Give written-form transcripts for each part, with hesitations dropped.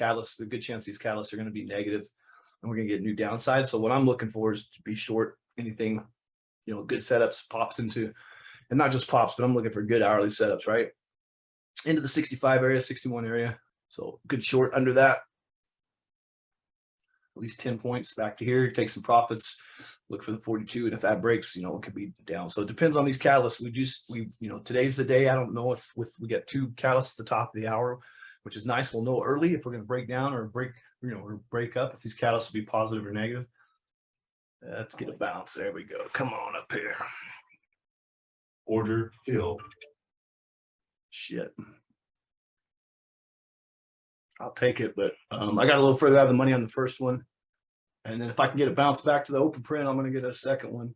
catalysts, a good chance these catalysts are going to be negative and we're going to get new downside. So what I'm looking for is to be short anything, good setups pops into, and not just pops, but I'm looking for good hourly setups, right? Into the 65 area, 61 area. So good short under that. At least 10 points back to here, take some profits, look for the 42. And if that breaks, it could be down. So it depends on these catalysts. Today's the day. I don't know if we get 2 catalysts at the top of the hour, which is nice. We'll know early if we're going to break down or break up, if these catalysts will be positive or negative. Let's get a bounce. There we go. Come on up here. Order fill. Shit. I'll take it, but I got a little further out of the money on the first one. And then if I can get a bounce back to the open print, I'm going to get a second one.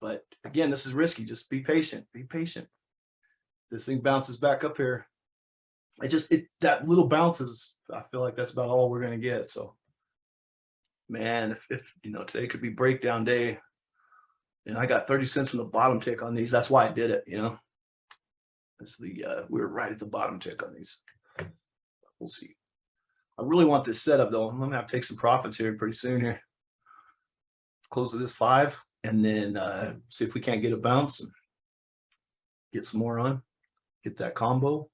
But again, this is risky. Just be patient. Be patient. This thing bounces back up here. That little bounces, I feel like that's about all we're going to get. So, man, if today could be breakdown day, and I got 30 cents from the bottom tick on these. That's why I did it, That's we were right at the bottom tick on these. We'll see. I really want this setup though. I'm gonna have to take some profits here pretty soon here. Close to this 5 and then see if we can't get a bounce and get some more on. Get that combo.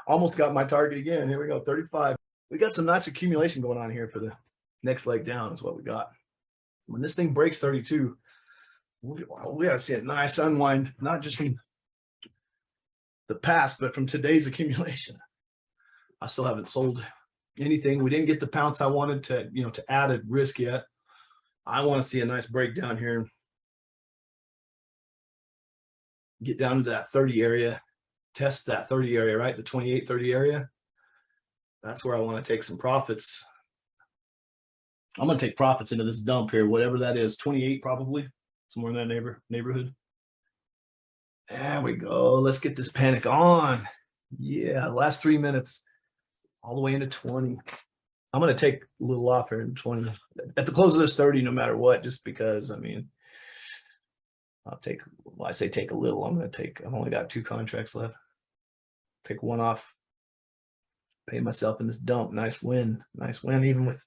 Almost got my target again. Here we go, 35. We got some nice accumulation going on here for the next leg down is what we got. When this thing breaks 32, we gotta see a nice unwind, not just from the past, but from today's accumulation. I still haven't sold anything. We didn't get the pounce I wanted to add a risk yet. I want to see a nice breakdown here. Get down to that 30 area, test that 30 area, right? The 28, 30 area. That's where I want to take some profits. I'm going to take profits into this dump here, whatever that is, 28 probably, somewhere in that neighborhood. There we go. Let's get this panic on. Yeah, last 3 minutes, all the way into 20. I'm going to take a little off here in 20. At the close of this 30, no matter what, just because, I'll take, I say take a little. I've only got 2 contracts left. Take one off. Pay myself in this dump. Nice win. Nice win, even with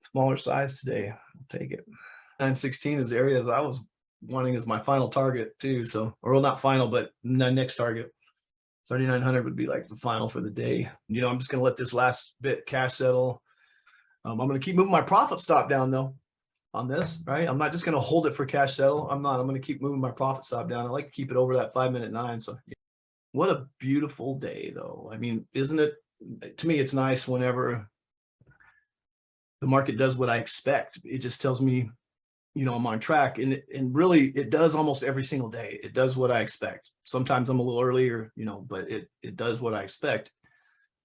smaller size today. I'll take it. 916 is the area that I was wanting as my final target too. So, or not final, but the next target. 3,900 would be like the final for the day. I'm just going to let this last bit cash settle. I'm going to keep moving my profit stop down though on this, right? I'm not just going to hold it for cash settle. I'm going to keep moving my profit stop down. I like to keep it over that 5-minute 9. So what a beautiful day though. Isn't it? To me, it's nice whenever the market does what I expect. It just tells me, I'm on track, and really it does almost every single day. It does what I expect. Sometimes I'm a little earlier, but it does what I expect.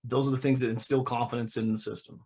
Those are the things that instill confidence in the system.